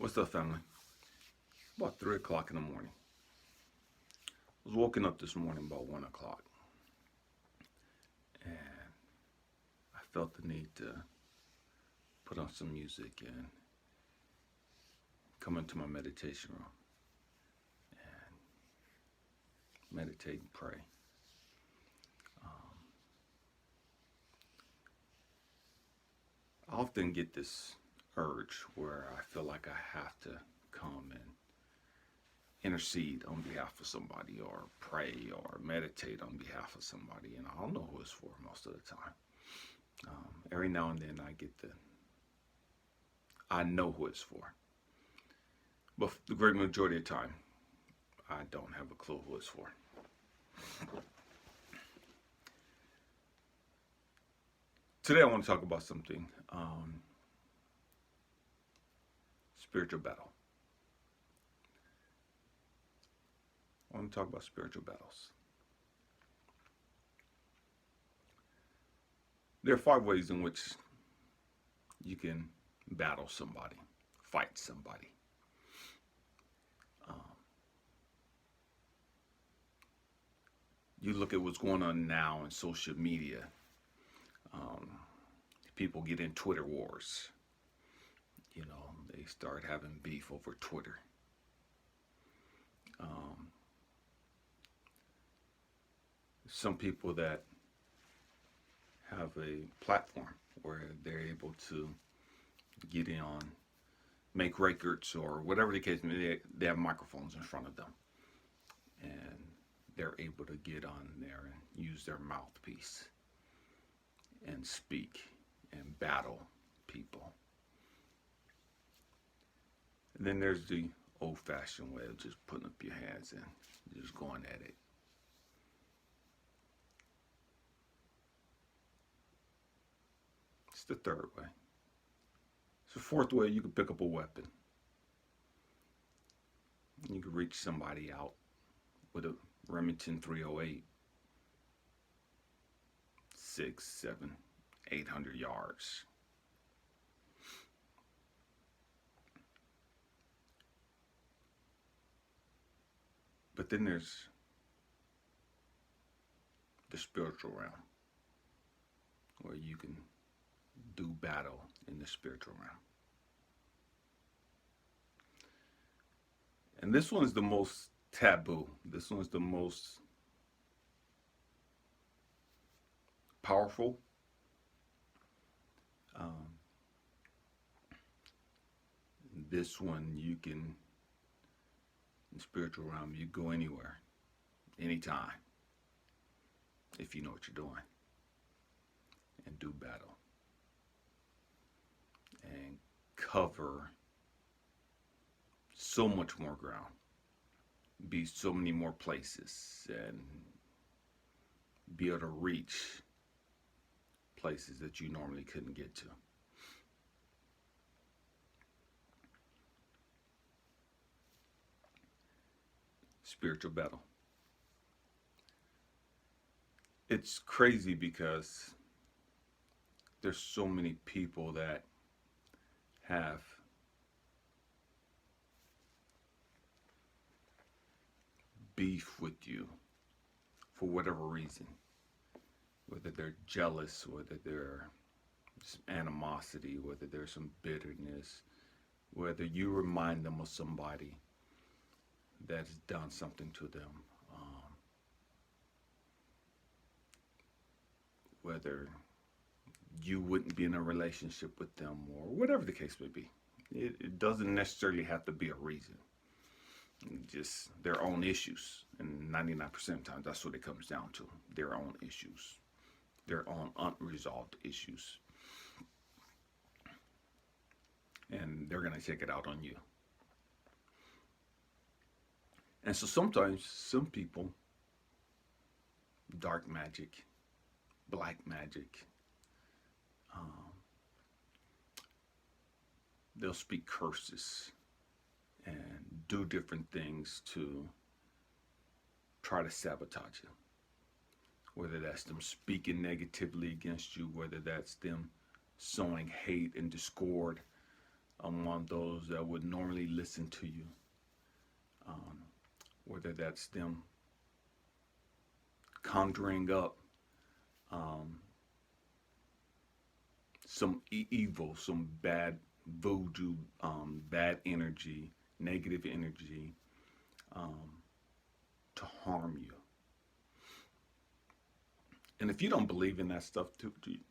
What's up, family? About 3 o'clock in the morning. I was woken up this morning about 1 o'clock, and I felt the need to put on some music and come into my meditation room and meditate and pray. I often get this urge where I feel like I have to come and intercede on behalf of somebody or pray or meditate on behalf of somebody, and I don't know who it's for most of the time. Every now and then I know who it's for, but the great majority of the time I don't have a clue who it's for. Today I want to talk about something, spiritual battle. I want to talk about spiritual battles. There are 5 ways in which you can battle somebody, fight somebody. You look at what's going on now in social media. People get in Twitter wars. They start having beef over Twitter. Some people that have a platform where they're able to get in on, make records or whatever the case may be, they have microphones in front of them. And they're able to get on there and use their mouthpiece and speak and battle people. And then there's the old-fashioned way of just putting up your hands and just going at it. It's the 3rd way. It's the 4th way. You can pick up a weapon. You can reach somebody out with a Remington 308, 6, 7, 800 yards. But then there's the spiritual realm, where you can do battle in the spiritual realm. And this one's the most taboo. This one's the most powerful. This one you can, in the spiritual realm, you go anywhere, anytime, if you know what you're doing, and do battle and cover so much more ground, be so many more places, and be able to reach places that you normally couldn't get to. Spiritual battle. It's crazy because there's so many people that have beef with you for whatever reason. Whether they're jealous, whether there's animosity, whether there's some bitterness, whether you remind them of somebody that's done something to them, whether you wouldn't be in a relationship with them, or whatever the case may be. It doesn't necessarily have to be a reason. Just their own issues, and 99% of the time that's what it comes down to, their own issues, their own unresolved issues, and they're going to take it out on you. And so sometimes some people, dark magic, black magic, they'll speak curses and do different things to try to sabotage you. Whether that's them speaking negatively against you, whether that's them sowing hate and discord among those that would normally listen to you, um, whether that's them conjuring up um, some evil, some bad voodoo, bad energy, negative energy um, to harm you. And if you don't believe in that stuff,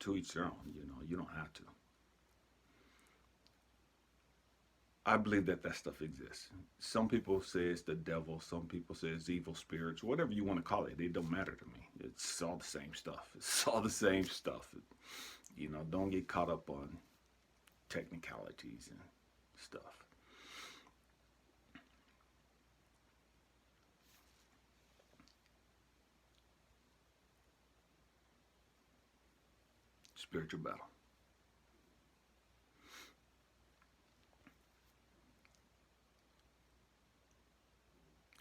to each their own. You don't have to. I believe that that stuff exists. Some people say it's the devil. Some people say it's evil spirits. Whatever you want to call it, it don't matter to me. It's all the same stuff. It's all the same stuff. Don't get caught up on technicalities and stuff. Spiritual battle.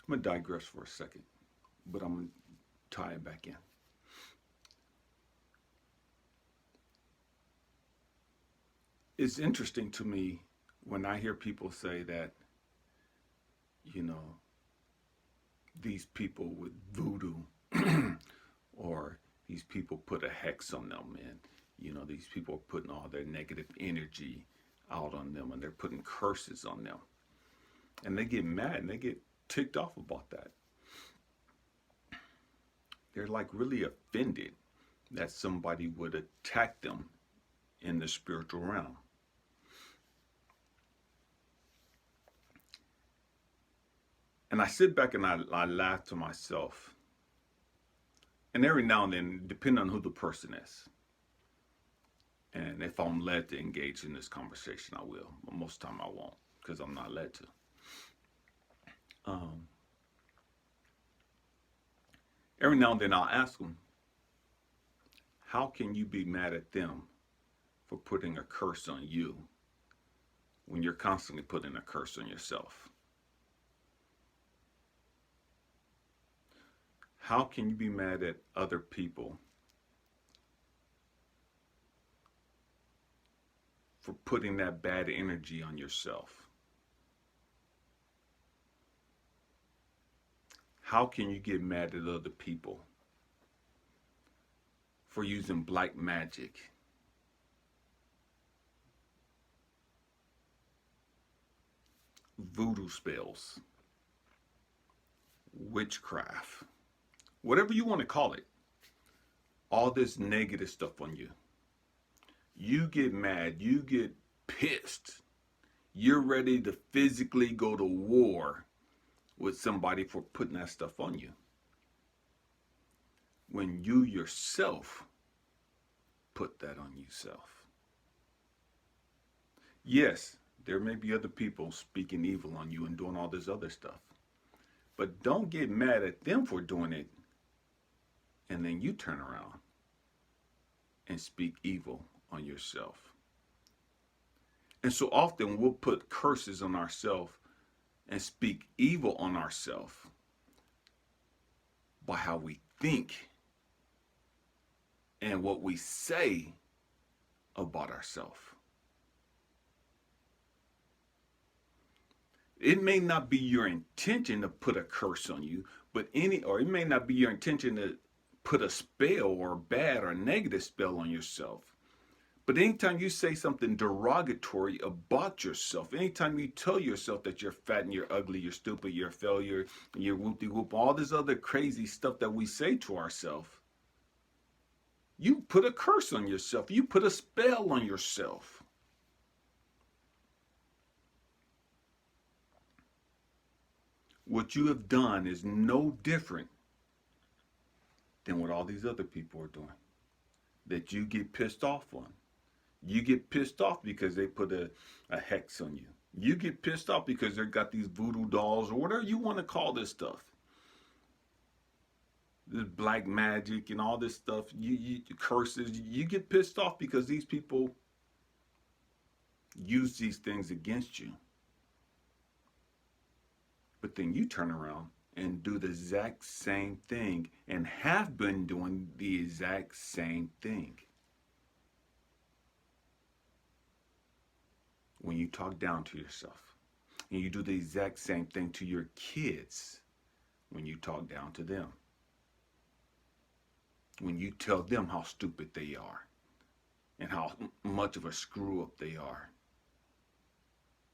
I'm gonna digress for a second, but I'm gonna tie it back in. It's interesting to me when I hear people say that, you know, these people with voodoo or these people put a hex on them, and these people are putting all their negative energy out on them, and they're putting curses on them, and they get mad and they get ticked off about that. They're like really offended that somebody would attack them in the spiritual realm. And I sit back and I laugh to myself. And every now and then, depending on who the person is, and if I'm led to engage in this conversation, I will. But most of the time I won't, because I'm not led to. Um, every now and then I'll ask them, how can you be mad at them for putting a curse on you when you're constantly putting a curse on yourself? How can you be mad at other people for putting that bad energy on yourself? How can you get mad at other people for using black magic, voodoo spells, witchcraft, whatever you want to call it, all this negative stuff on you? You get mad, you get pissed, you're ready to physically go to war with somebody for putting that stuff on you, when you yourself put that on yourself. Yes, there may be other people speaking evil on you and doing all this other stuff, but don't get mad at them for doing it and then you turn around and speak evil on yourself. And so often we'll put curses on ourselves and speak evil on ourselves by how we think and what we say about ourselves. It may not be your intention to put a curse on you, but it may not be your intention to put a spell or a bad or negative spell on yourself. But anytime you say something derogatory about yourself, anytime you tell yourself that you're fat and you're ugly, you're stupid, you're a failure, you're whoop-de-whoop, all this other crazy stuff that we say to ourselves, you put a curse on yourself. You put a spell on yourself. What you have done is no different than what all these other people are doing that you get pissed off on. You get pissed off because they put a hex on you. You get pissed off because they got these voodoo dolls or whatever you want to call this stuff. This black magic and all this stuff, you curses. You get pissed off because these people use these things against you. But then you turn around and do the exact same thing and have been doing the exact same thing. when you talk down to yourself. And you do the exact same thing to your kids when you talk down to them. When you tell them how stupid they are and how much of a screw up they are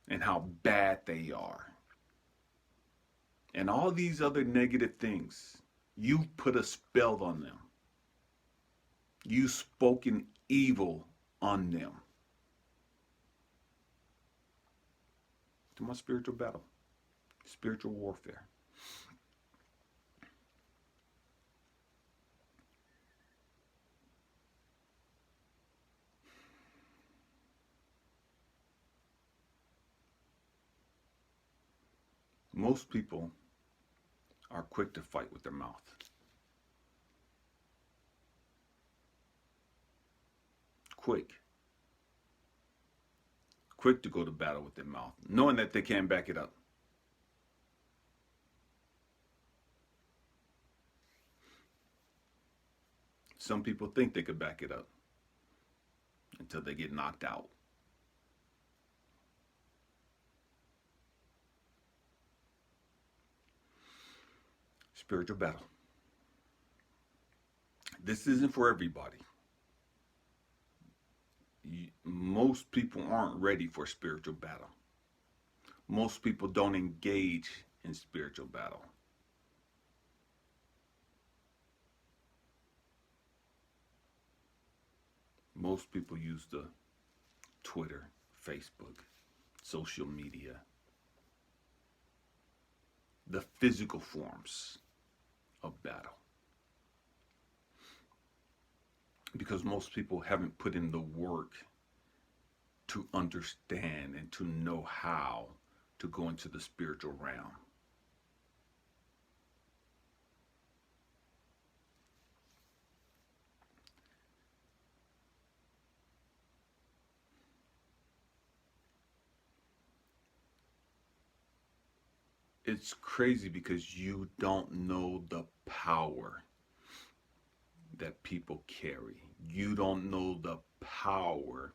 and how bad they are and all these other negative things, you put a spell on them. You spoken evil on them. To my spiritual battle, spiritual warfare. Most people are quick to fight with their mouth. Quick. Quick to go to battle with their mouth, knowing that they can't back it up. Some people think they could back it up until they get knocked out. Spiritual battle. This isn't for everybody. Most people aren't ready for spiritual battle. Most people don't engage in spiritual battle. Most people use the Twitter, Facebook, social media, the physical forms of battle. Because most people haven't put in the work to understand and to know how to go into the spiritual realm. It's crazy because you don't know the power that people carry. You don't know the power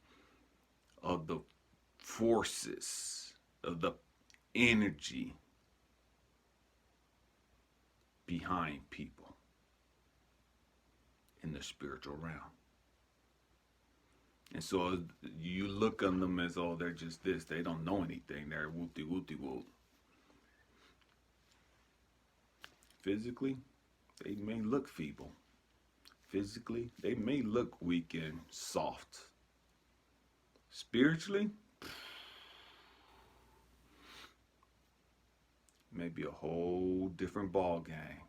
of the forces, of the energy behind people in the spiritual realm. And so you look on them as, oh, they're just this. They don't know anything. They're whoop-de-whoop-de-whoop. Physically, they may look feeble. Physically, they may look weak and soft. Spiritually, maybe a whole different ball game.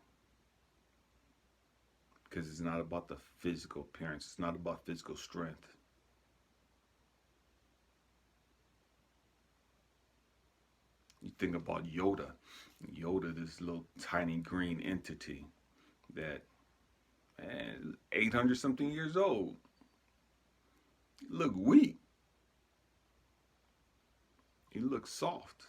Because it's not about the physical appearance. It's not about physical strength. You think about Yoda. Yoda, this little tiny green entity that, 800 something years old, he looked weak. He looked soft.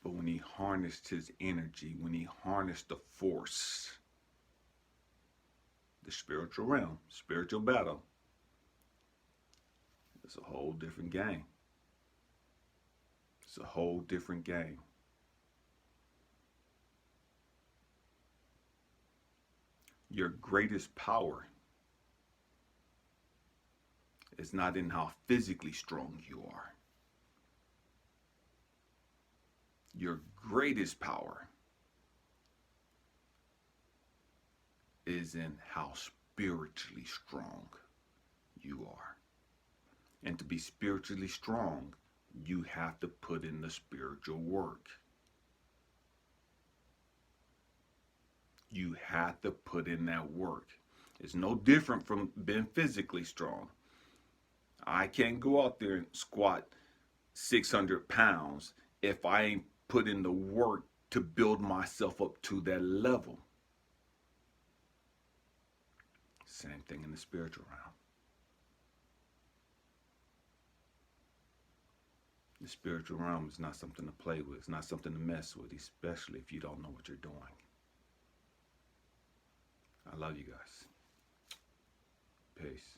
But when he harnessed his energy, when he harnessed the force, the spiritual realm, spiritual battle, it's a whole different game. It's a whole different game. Your greatest power is not in how physically strong you are. Your greatest power is in how spiritually strong you are. And to be spiritually strong, you have to put in the spiritual work. You have to put in that work. It's no different from being physically strong. I can't go out there and squat 600 pounds if I ain't put in the work to build myself up to that level. Same thing in the spiritual realm. The spiritual realm is not something to play with. It's not something to mess with, especially if you don't know what you're doing. I love you guys. Peace.